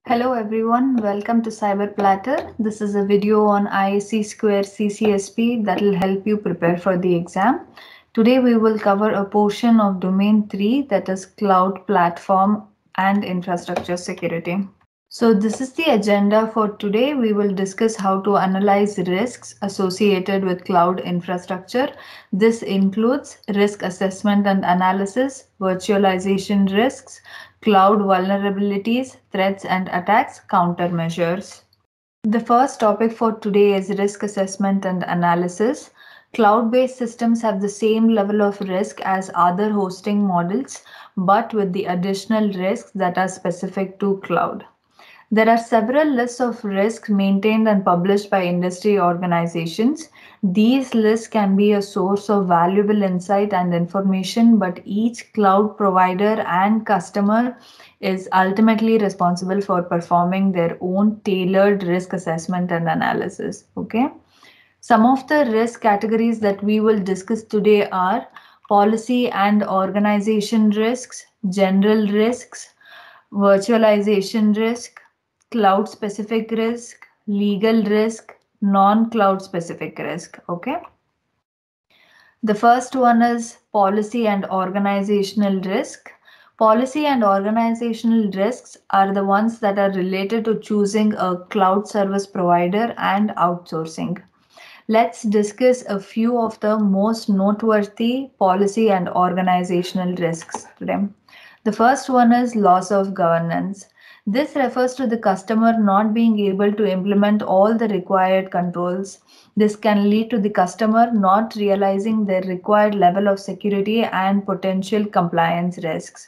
Hello everyone, welcome to Cyber Platter. This is a video on ISC Square CCSP that will help you prepare for the exam. Today we will cover a portion of Domain 3, that is Cloud Platform and Infrastructure Security. So this is the agenda for today. We will discuss how to analyze risks associated with cloud infrastructure. This includes risk assessment and analysis, virtualization risks, cloud vulnerabilities, threats and attacks, countermeasures. The first topic for today is risk assessment and analysis. Cloud-based systems have the same level of risk as other hosting models, but with the additional risks that are specific to cloud. There are several lists of risks maintained and published by industry organizations. These lists can be a source of valuable insight and information, but each cloud provider and customer is ultimately responsible for performing their own tailored risk assessment and analysis. Okay. Some of the risk categories that we will discuss today are policy and organization risks, general risks, virtualization risk, cloud specific risk, legal risk, non-cloud specific risk. Okay. The first one is policy and organizational risk. Policy and organizational risks are the ones that are related to choosing a cloud service provider and outsourcing. Let's discuss a few of the most noteworthy policy and organizational risks today. The first one is loss of governance. This refers to the customer not being able to implement all the required controls. This can lead to the customer not realizing their required level of security and potential compliance risks.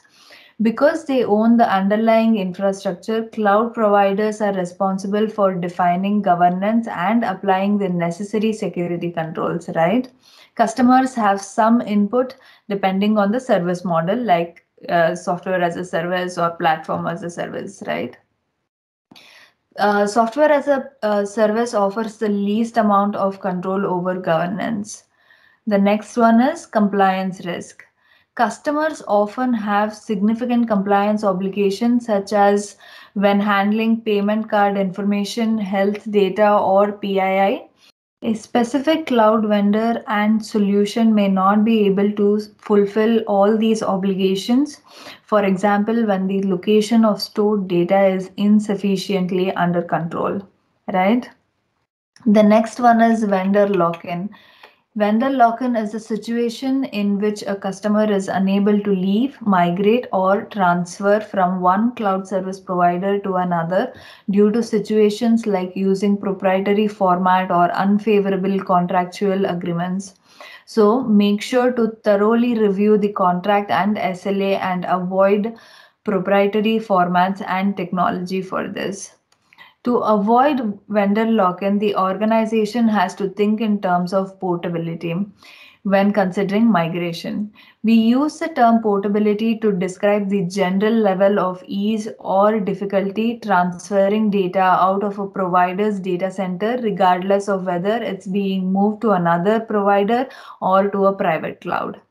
Because they own the underlying infrastructure, cloud providers are responsible for defining governance and applying the necessary security controls, right? Customers have some input depending on the service model, like software as a service or platform as a service, right? Software as a service offers the least amount of control over governance. The next one is compliance risk. Customers often have significant compliance obligations, such as when handling payment card information, health data, or PII. A specific cloud vendor and solution may not be able to fulfill all these obligations. For example, when the location of stored data is insufficiently under control, right? The next one is vendor lock-in. Vendor lock-in is a situation in which a customer is unable to leave, migrate, or transfer from one cloud service provider to another due to situations like using proprietary format or unfavorable contractual agreements. So make sure to thoroughly review the contract and SLA and avoid proprietary formats and technology for this. To avoid vendor lock-in, the organization has to think in terms of portability when considering migration. We use the term portability to describe the general level of ease or difficulty transferring data out of a provider's data center, regardless of whether it's being moved to another provider or to a private cloud.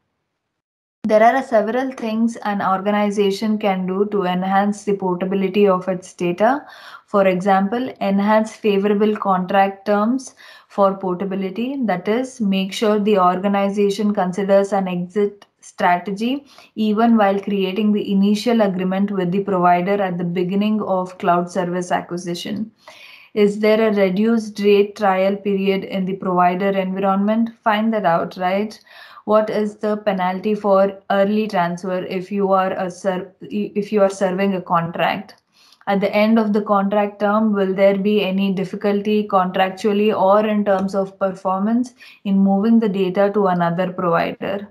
There are several things an organization can do to enhance the portability of its data. For example, enhance favorable contract terms for portability. That is, make sure the organization considers an exit strategy even while creating the initial agreement with the provider at the beginning of cloud service acquisition. Is there a reduced rate trial period in the provider environment? Find that out, right? What is the penalty for early transfer if you are serving a contract? At the end of the contract term, will there be any difficulty contractually or in terms of performance in moving the data to another provider?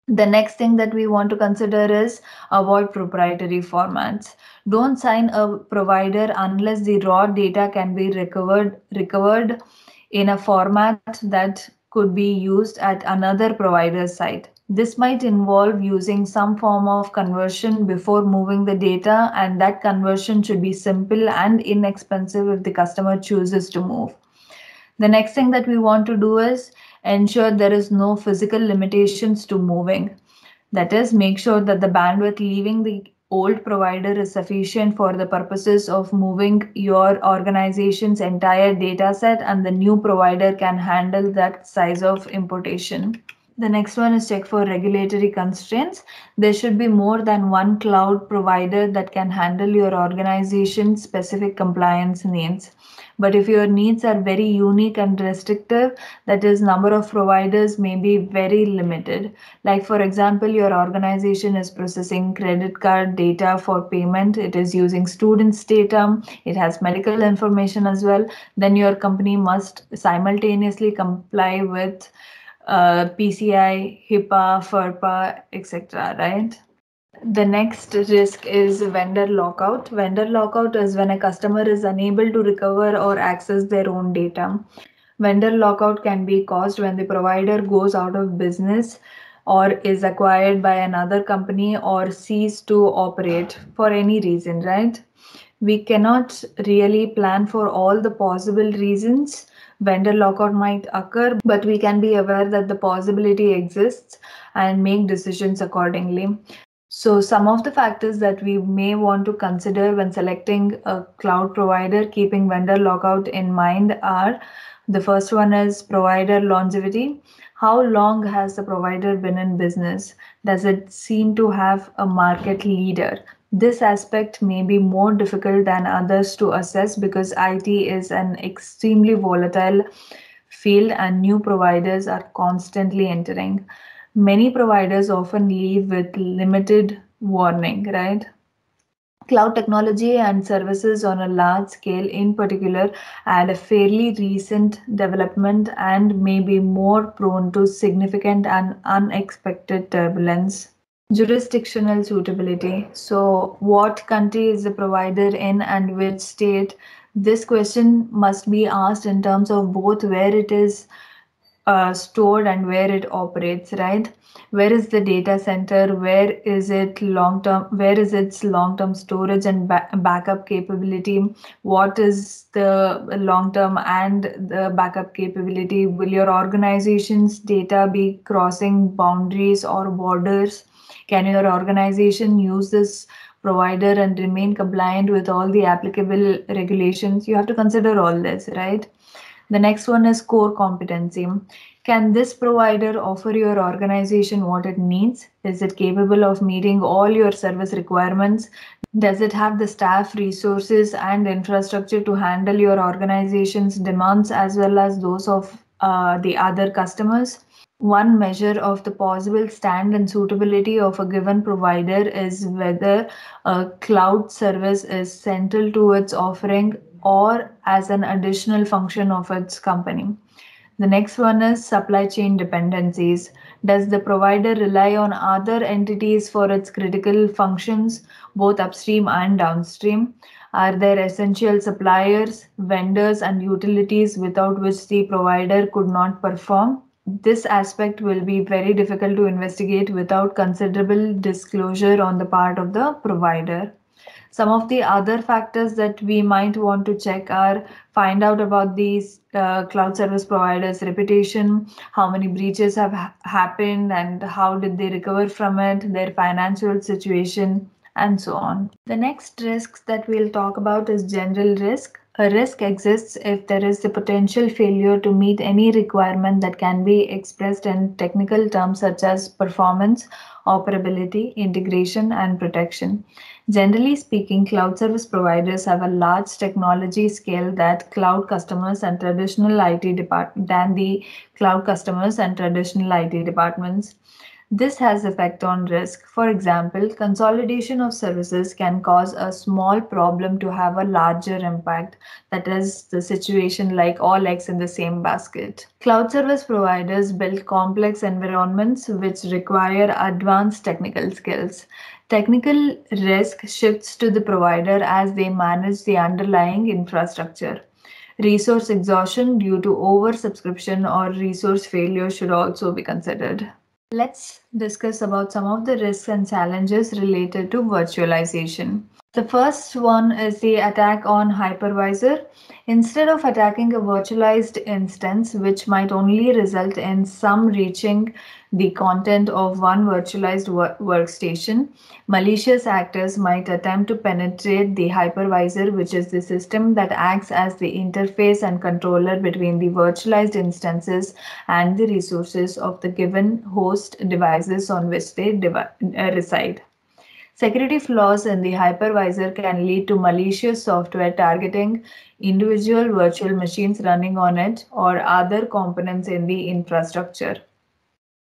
The next thing that we want to consider is avoid proprietary formats. Don't sign a provider unless the raw data can be recovered in a format that could be used at another provider's site. This might involve using some form of conversion before moving the data, and that conversion should be simple and inexpensive if the customer chooses to move. The next thing that we want to do is ensure there is no physical limitations to moving. That is, make sure that the bandwidth leaving the old provider is sufficient for the purposes of moving your organization's entire data set, and the new provider can handle that size of importation. The next one is check for regulatory constraints. There should be more than one cloud provider that can handle your organization's specific compliance needs. But if your needs are very unique and restrictive, that is, number of providers may be very limited. Like for example, your organization is processing credit card data for payment, it is using students' data, it has medical information as well, then your company must simultaneously comply with PCI, HIPAA, FERPA, etc. Right? The next risk is vendor lockout. Vendor lockout is when a customer is unable to recover or access their own data. Vendor lockout can be caused when the provider goes out of business or is acquired by another company or cease to operate for any reason, right? We cannot really plan for all the possible reasons vendor lockout might occur, but we can be aware that the possibility exists and make decisions accordingly. So, some of the factors that we may want to consider when selecting a cloud provider, keeping vendor lockout in mind, are the first one is provider longevity. How long has the provider been in business? Does it seem to have a market leader? This aspect may be more difficult than others to assess because IT is an extremely volatile field and new providers are constantly entering. Many providers often leave with limited warning, right? Cloud technology and services on a large scale, in particular, add a fairly recent development and may be more prone to significant and unexpected turbulence. Jurisdictional suitability. So, what country is the provider in and which state? This question must be asked in terms of both where it is stored and where it operates, right? Where is the data center? Where is it long term? Where is its long term storage and backup capability? What is the long term and the backup capability? Will your organization's data be crossing boundaries or borders? Can your organization use this provider and remain compliant with all the applicable regulations? You have to consider all this, right? The next one is core competency. Can this provider offer your organization what it needs? Is it capable of meeting all your service requirements? Does it have the staff, resources, and infrastructure to handle your organization's demands as well as those of the other customers? One measure of the possible stand and suitability of a given provider is whether a cloud service is central to its offering or as an additional function of its company. The next one is supply chain dependencies. Does the provider rely on other entities for its critical functions, both upstream and downstream? Are there essential suppliers, vendors, and utilities without which the provider could not perform? This aspect will be very difficult to investigate without considerable disclosure on the part of the provider. Some of the other factors that we might want to check are find out about these cloud service providers' reputation, how many breaches have happened, and how did they recover from it, their financial situation, and so on. The next risk that we'll talk about is general risk. A risk exists if there is the potential failure to meet any requirement that can be expressed in technical terms such as performance, operability, integration, and protection. Generally speaking, cloud service providers have a large technology scale that cloud customers and traditional IT than the cloud customers and traditional IT departments. This has effect on risk. For example, consolidation of services can cause a small problem to have a larger impact. That is the situation like all eggs in the same basket. Cloud service providers build complex environments which require advanced technical skills. Technical risk shifts to the provider as they manage the underlying infrastructure. Resource exhaustion due to oversubscription or resource failure should also be considered. Let's discuss about some of the risks and challenges related to virtualization. The first one is the attack on hypervisor. Instead of attacking a virtualized instance, which might only result in some reaching the content of one virtualized workstation, malicious actors might attempt to penetrate the hypervisor, which is the system that acts as the interface and controller between the virtualized instances and the resources of the given host devices on which they reside. Security flaws in the hypervisor can lead to malicious software targeting individual virtual machines running on it or other components in the infrastructure.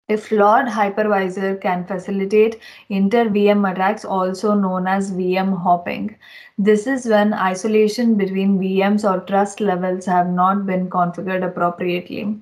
A flawed hypervisor can facilitate inter-VM attacks, also known as VM hopping. This is when isolation between VMs or trust levels have not been configured appropriately.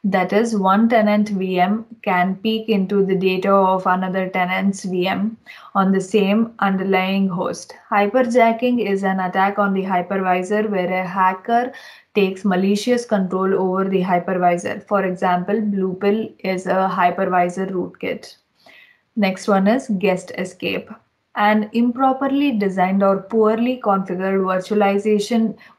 That is, one tenant VM can peek into the data of another tenant's VM on the same underlying host. Hyperjacking is an attack on the hypervisor where a hacker takes malicious control over the hypervisor. For example, Bluepill is a hypervisor rootkit. Next one is guest escape. An improperly designed or poorly configured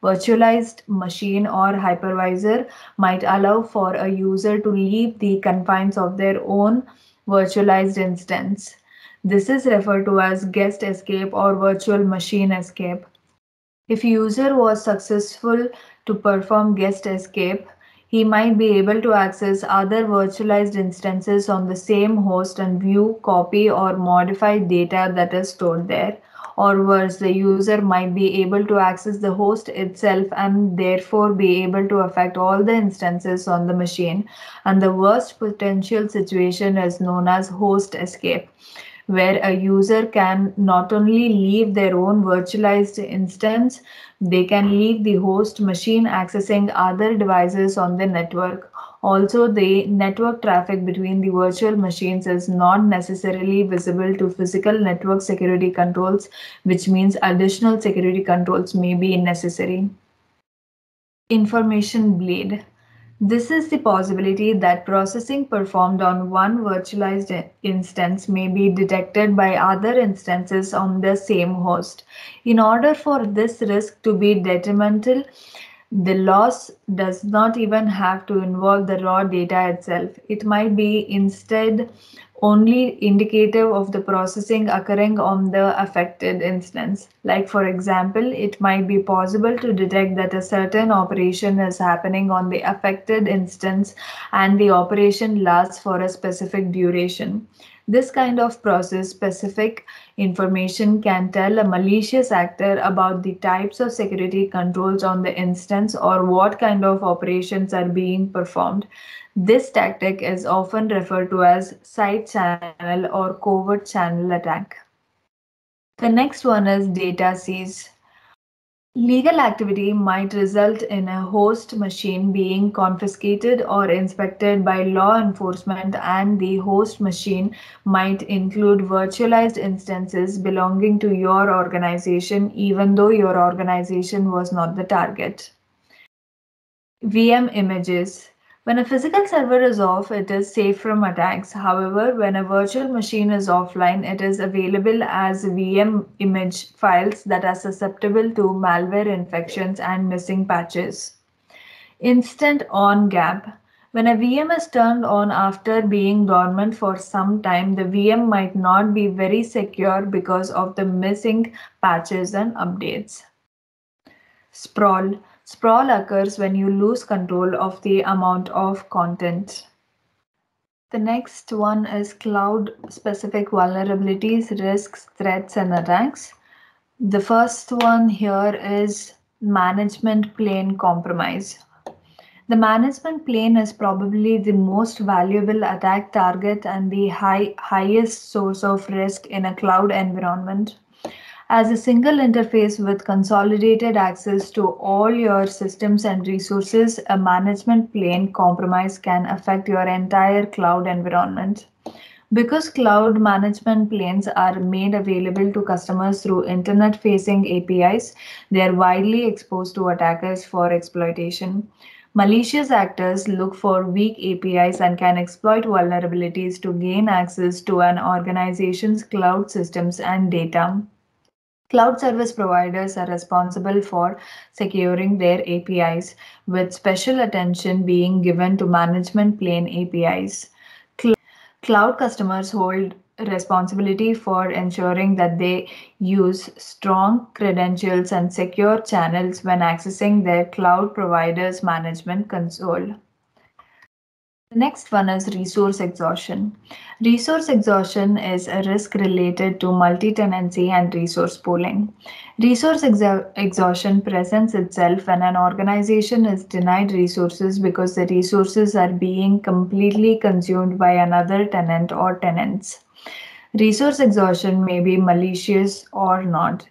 virtualized machine or hypervisor might allow for a user to leave the confines of their own virtualized instance. This is referred to as guest escape or virtual machine escape. If user was successful to perform guest escape, he might be able to access other virtualized instances on the same host and view, copy, or modify data that is stored there. Or worse, the user might be able to access the host itself and therefore be able to affect all the instances on the machine. And the worst potential situation is known as host escape, where a user can not only leave their own virtualized instance, they can leave the host machine accessing other devices on the network. Also, the network traffic between the virtual machines is not necessarily visible to physical network security controls, which means additional security controls may be necessary. Information bleed. This is the possibility that processing performed on one virtualized instance may be detected by other instances on the same host. In order for this risk to be detrimental, the loss does not even have to involve the raw data itself. It might be instead only indicative of the processing occurring on the affected instance. Like, for example, it might be possible to detect that a certain operation is happening on the affected instance and the operation lasts for a specific duration. This kind of process specific information can tell a malicious actor about the types of security controls on the instance or what kind of operations are being performed. This tactic is often referred to as side channel or covert channel attack. The next one is data seize. Legal activity might result in a host machine being confiscated or inspected by law enforcement, and the host machine might include virtualized instances belonging to your organization, even though your organization was not the target. VM images. When a physical server is off, it is safe from attacks. However, when a virtual machine is offline, it is available as VM image files that are susceptible to malware infections and missing patches. Instant on gap. When a VM is turned on after being dormant for some time, the VM might not be very secure because of the missing patches and updates. Sprawl. Sprawl occurs when you lose control of the amount of content. The next one is cloud-specific vulnerabilities, risks, threats, and attacks. The first one here is management plane compromise. The management plane is probably the most valuable attack target and the highest source of risk in a cloud environment. As a single interface with consolidated access to all your systems and resources, a management plane compromise can affect your entire cloud environment. Because cloud management planes are made available to customers through internet facing APIs, they are widely exposed to attackers for exploitation. Malicious actors look for weak APIs and can exploit vulnerabilities to gain access to an organization's cloud systems and data. Cloud service providers are responsible for securing their APIs, with special attention being given to management plane APIs. Cloud customers hold responsibility for ensuring that they use strong credentials and secure channels when accessing their cloud provider's management console. The next one is resource exhaustion. Resource exhaustion is a risk related to multi-tenancy and resource pooling. Exhaustion presents itself when an organization is denied resources because the resources are being completely consumed by another tenant or tenants. Resource exhaustion may be malicious or not.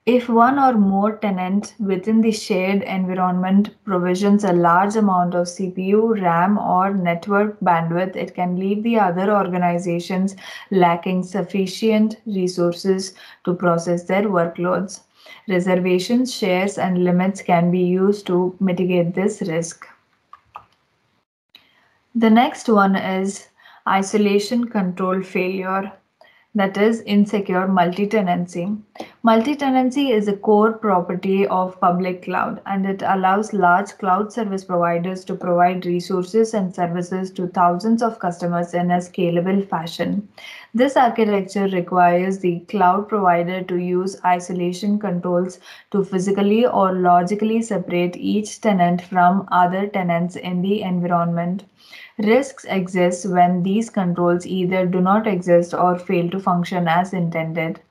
If one or more tenants within the shared environment provisions a large amount of CPU, RAM, or network bandwidth, it can leave the other organizations lacking sufficient resources to process their workloads. Reservations, shares, and limits can be used to mitigate this risk. The next one is isolation control failure, that is insecure multi-tenancy. Multi-tenancy is a core property of public cloud, and it allows large cloud service providers to provide resources and services to thousands of customers in a scalable fashion. This architecture requires the cloud provider to use isolation controls to physically or logically separate each tenant from other tenants in the environment. Risks exist when these controls either do not exist or fail to function as intended.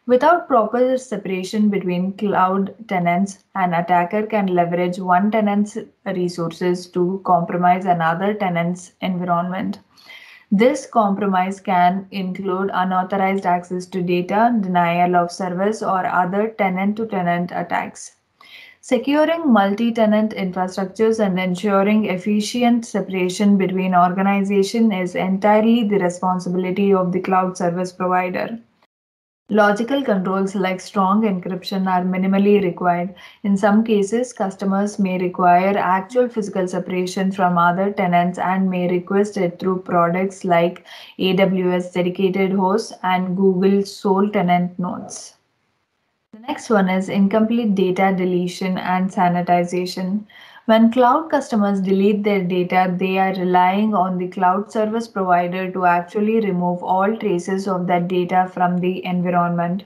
Without proper separation between cloud tenants, an attacker can leverage one tenant's resources to compromise another tenant's environment. This compromise can include unauthorized access to data, denial of service, or other tenant to tenant attacks. Securing multi-tenant infrastructures and ensuring efficient separation between organizations is entirely the responsibility of the cloud service provider. Logical controls like strong encryption are minimally required. In some cases, customers may require actual physical separation from other tenants and may request it through products like AWS dedicated hosts and Google sole tenant nodes. The next one is incomplete data deletion and sanitization. When cloud customers delete their data, they are relying on the cloud service provider to actually remove all traces of that data from the environment.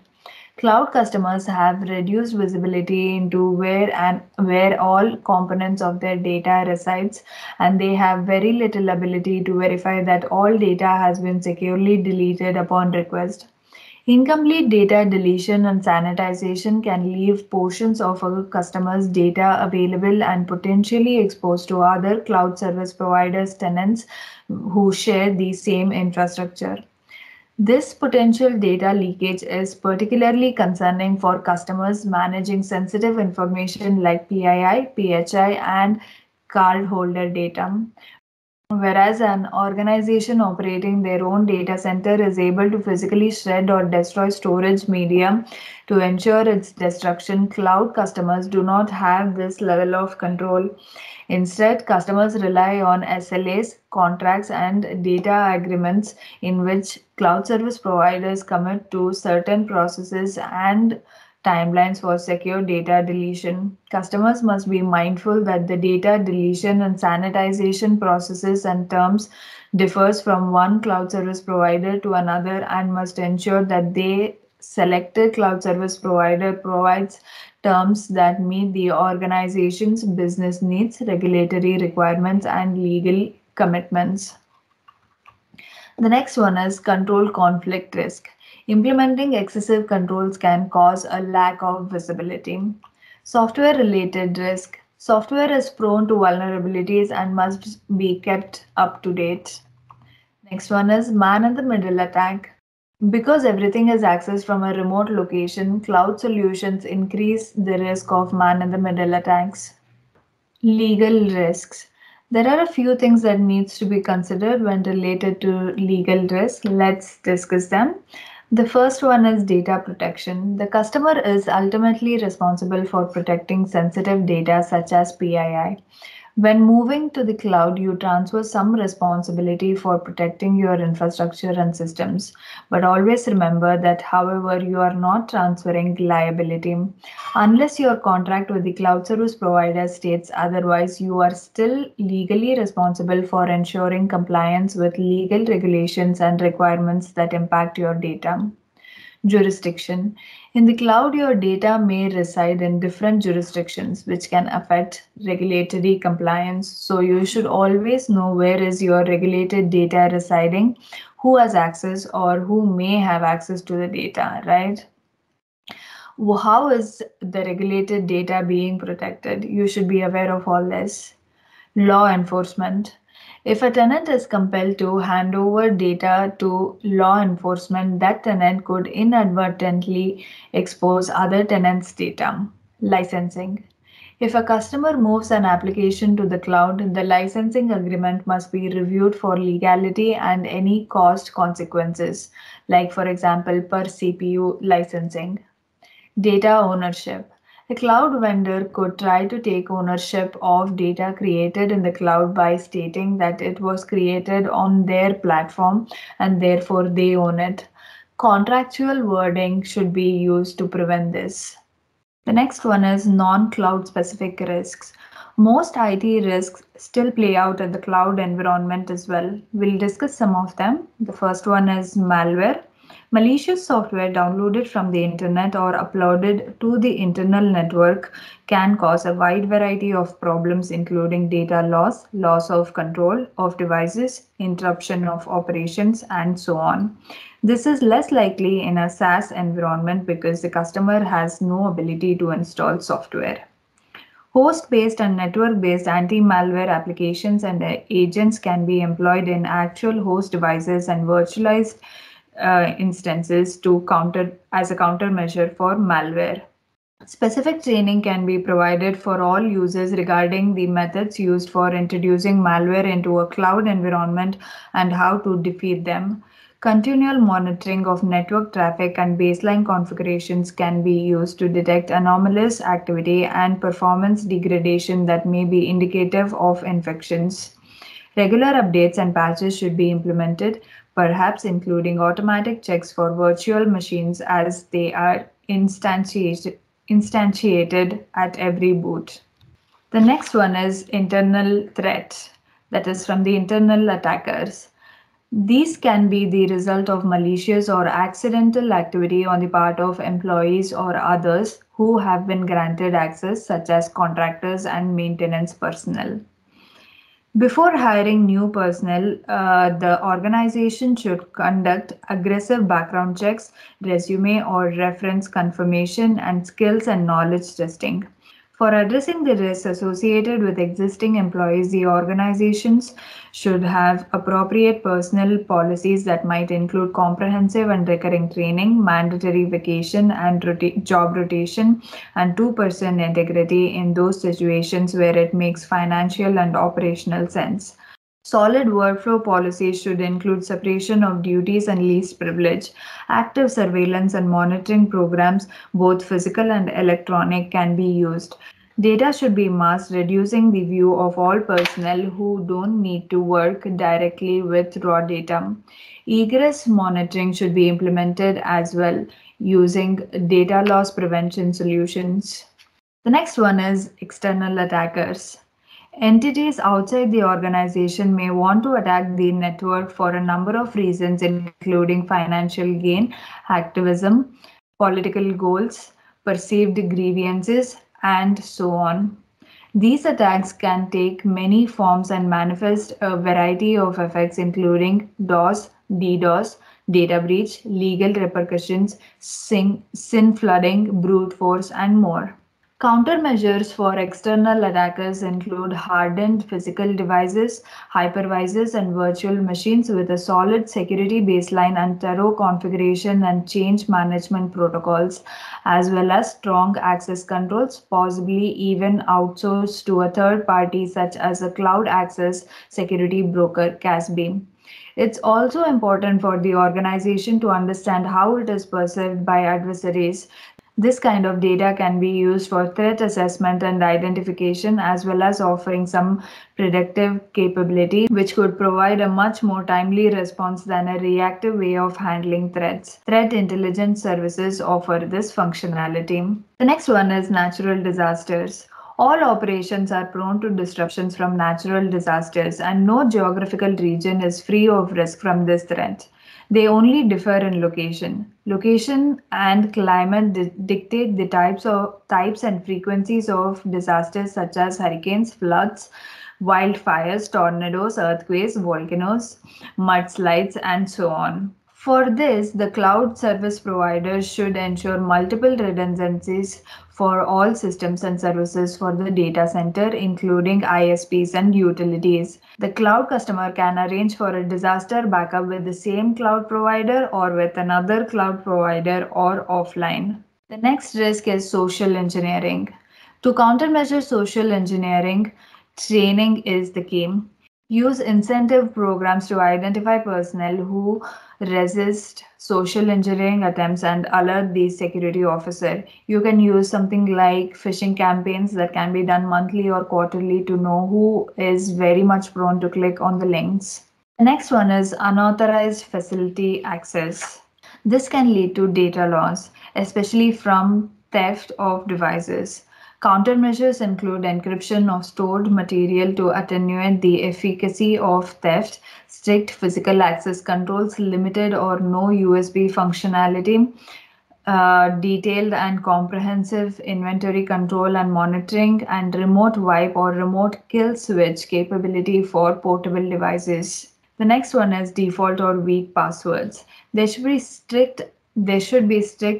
Cloud customers have reduced visibility into where all components of their data resides, and they have very little ability to verify that all data has been securely deleted upon request. Incomplete data deletion and sanitization can leave portions of a customer's data available and potentially exposed to other cloud service providers' tenants who share the same infrastructure. This potential data leakage is particularly concerning for customers managing sensitive information like PII, PHI, and cardholder data. Whereas an organization operating their own data center is able to physically shred or destroy storage media to ensure its destruction, cloud customers do not have this level of control. Instead, customers rely on SLAs, contracts, and data agreements in which cloud service providers commit to certain processes and timelines for secure data deletion. Customers must be mindful that the data deletion and sanitization processes and terms differs from one cloud service provider to another and must ensure that they selected cloud service provider provides terms that meet the organization's business needs, regulatory requirements, and legal commitments. The next one is control conflict risk. Implementing excessive controls can cause a lack of visibility. Software related risk. Software is prone to vulnerabilities and must be kept up to date. Next one is man in the middle attack. Because everything is accessed from a remote location, cloud solutions increase the risk of man in the middle attacks. Legal risks. There are a few things that needs to be considered when related to legal risk. Let's discuss them. The first one is data protection. The customer is ultimately responsible for protecting sensitive data such as PII. When moving to the cloud, you transfer some responsibility for protecting your infrastructure and systems. But always remember that, however, you are not transferring liability. Unless your contract with the cloud service provider states otherwise, you are still legally responsible for ensuring compliance with legal regulations and requirements that impact your data. Jurisdiction. In the cloud, your data may reside in different jurisdictions, which can affect regulatory compliance. So you should always know where is your regulated data residing, who has access or who may have access to the data, right? How is the regulated data being protected? You should be aware of all this. Law enforcement. If a tenant is compelled to hand over data to law enforcement, that tenant could inadvertently expose other tenants' data. Licensing. If a customer moves an application to the cloud, the licensing agreement must be reviewed for legality and any cost consequences, like, for example, per CPU licensing. Data ownership. A cloud vendor could try to take ownership of data created in the cloud by stating that it was created on their platform and therefore they own it. Contractual wording should be used to prevent this. The next one is non-cloud specific risks. Most IT risks still play out at the cloud environment as well. We'll discuss some of them. The first one is malware. Malicious software downloaded from the internet or uploaded to the internal network can cause a wide variety of problems, including data loss, loss of control of devices, interruption of operations, and so on. This is less likely in a SaaS environment because the customer has no ability to install software. Host-based and network-based anti-malware applications and agents can be employed in actual host devices and virtualized instances to counter as a countermeasure for malware. Specific training can be provided for all users regarding the methods used for introducing malware into a cloud environment and how to defeat them. Continual monitoring of network traffic and baseline configurations can be used to detect anomalous activity and performance degradation that may be indicative of infections. Regular updates and patches should be implemented, perhaps including automatic checks for virtual machines as they are instantiated at every boot. The next one is internal threat, that is from the internal attackers. These can be the result of malicious or accidental activity on the part of employees or others who have been granted access, such as contractors and maintenance personnel. Before hiring new personnel, the organization should conduct aggressive background checks, resume or reference confirmation, and skills and knowledge testing. For addressing the risks associated with existing employees, the organizations should have appropriate personnel policies that might include comprehensive and recurring training, mandatory vacation and job rotation, and 2% integrity in those situations where it makes financial and operational sense. Solid workflow policies should include separation of duties and least privilege. Active surveillance and monitoring programs, both physical and electronic, can be used. Data should be masked, reducing the view of all personnel who don't need to work directly with raw data. Egress monitoring should be implemented as well, using data loss prevention solutions. The next one is external attackers. Entities outside the organization may want to attack the network for a number of reasons, including financial gain, activism, political goals, perceived grievances, and so on. These attacks can take many forms and manifest a variety of effects, including DOS, DDoS, data breach, legal repercussions, sin flooding, brute force, and more. Countermeasures for external attackers include hardened physical devices, hypervisors, and virtual machines with a solid security baseline and thorough configuration and change management protocols, as well as strong access controls, possibly even outsourced to a third party such as a cloud access security broker, CASB. It's also important for the organization to understand how it is perceived by adversaries. This kind of data can be used for threat assessment and identification, as well as offering some predictive capability, which could provide a much more timely response than a reactive way of handling threats. Threat intelligence services offer this functionality. The next one is natural disasters. All operations are prone to disruptions from natural disasters, and no geographical region is free of risk from this threat. They only differ in location. Location and climate dictate the types and frequencies of disasters such as hurricanes, floods, wildfires, tornadoes, earthquakes, volcanoes, mudslides, and so on. For this, the cloud service providers should ensure multiple redundancies for all systems and services for the data center, including ISPs and utilities. The cloud customer can arrange for a disaster backup with the same cloud provider or with another cloud provider or offline. The next risk is social engineering. To countermeasure social engineering, training is the key. Use incentive programs to identify personnel who resist social engineering attempts and alert the security officer. You can use something like phishing campaigns that can be done monthly or quarterly to know who is very much prone to click on the links. The next one is unauthorized facility access. This can lead to data loss, especially from theft of devices. Countermeasures include encryption of stored material to attenuate the efficacy of theft, strict physical access controls, limited or no USB functionality, detailed and comprehensive inventory control and monitoring, and remote wipe or remote kill switch capability for portable devices. The next one is default or weak passwords. There should be strict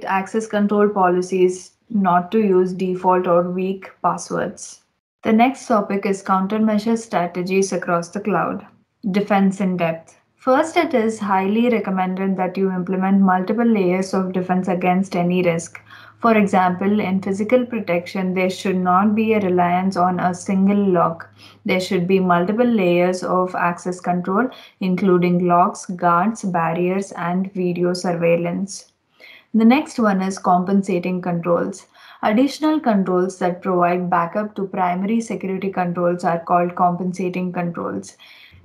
access control policies not to use default or weak passwords. The next topic is countermeasure strategies across the cloud. Defense in depth. First, it is highly recommended that you implement multiple layers of defense against any risk. For example, in physical protection, there should not be a reliance on a single lock. There should be multiple layers of access control, including locks, guards, barriers, and video surveillance. The next one is compensating controls. Additional controls that provide backup to primary security controls are called compensating controls.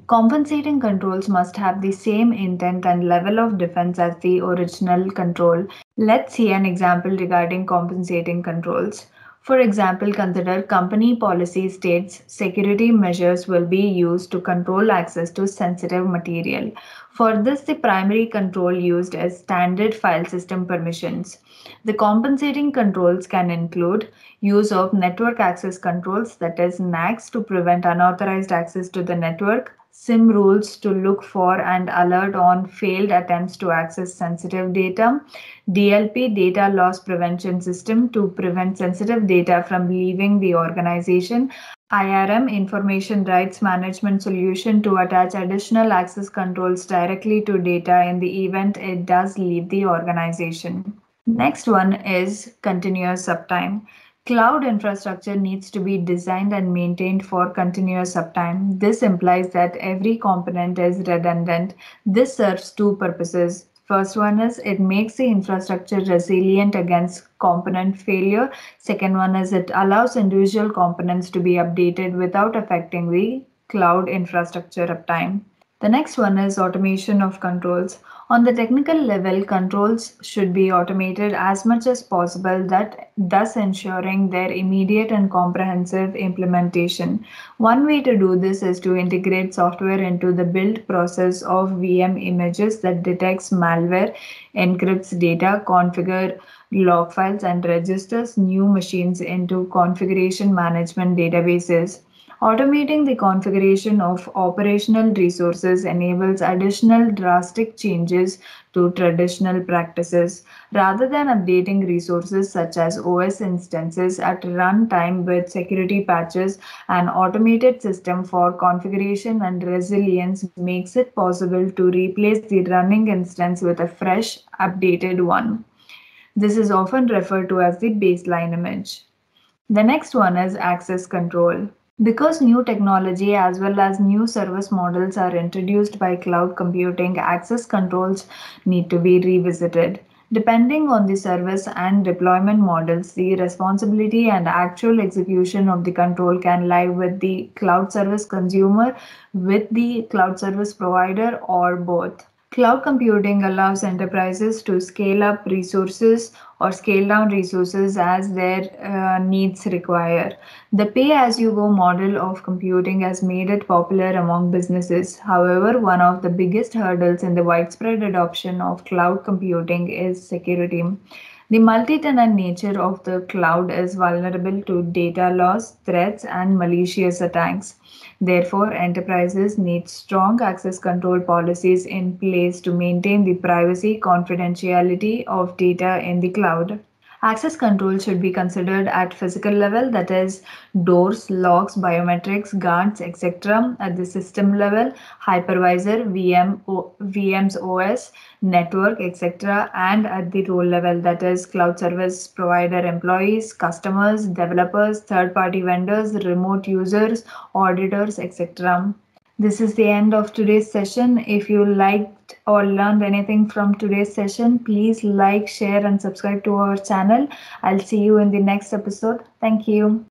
Compensating controls must have the same intent and level of defense as the original control. Let's see an example regarding compensating controls. For example, consider company policy states security measures will be used to control access to sensitive material. For this, the primary control used is standard file system permissions. The compensating controls can include use of network access controls, that is NACs, to prevent unauthorized access to the network, SIM rules to look for and alert on failed attempts to access sensitive data, DLP data loss prevention system to prevent sensitive data from leaving the organization, IRM information rights management solution to attach additional access controls directly to data in the event it does leave the organization. Next one is continuous uptime. Cloud infrastructure needs to be designed and maintained for continuous uptime. This implies that every component is redundant. This serves two purposes. First one is it makes the infrastructure resilient against component failure. Second one is it allows individual components to be updated without affecting the cloud infrastructure uptime. The next one is automation of controls. On the technical level, controls should be automated as much as possible, thus ensuring their immediate and comprehensive implementation. One way to do this is to integrate software into the build process of VM images that detects malware, encrypts data, configure log files, and registers new machines into configuration management databases. Automating the configuration of operational resources enables additional drastic changes to traditional practices. Rather than updating resources such as OS instances at runtime with security patches, an automated system for configuration and resilience makes it possible to replace the running instance with a fresh, updated one. This is often referred to as the baseline image. The next one is access control. Because new technology as well as new service models are introduced by cloud computing, access controls need to be revisited. Depending on the service and deployment models, the responsibility and actual execution of the control can lie with the cloud service consumer, with the cloud service provider, or both. Cloud computing allows enterprises to scale up resources or scale down resources as their needs require. The pay as you go model of computing has made it popular among businesses. However, one of the biggest hurdles in the widespread adoption of cloud computing is security. The multi-tenant nature of the cloud is vulnerable to data loss, threats, and malicious attacks. Therefore, enterprises need strong access control policies in place to maintain the privacy confidentiality of data in the cloud. Access control should be considered at physical level, that is, doors, locks, biometrics, guards, etc. At the system level, hypervisor, VMs OS, network, etc. And at the role level, that is, cloud service provider employees, customers, developers, third party vendors, remote users, auditors, etc. This is the end of today's session. If you liked or learned anything from today's session, please like, share, and subscribe to our channel. I'll see you in the next episode. Thank you.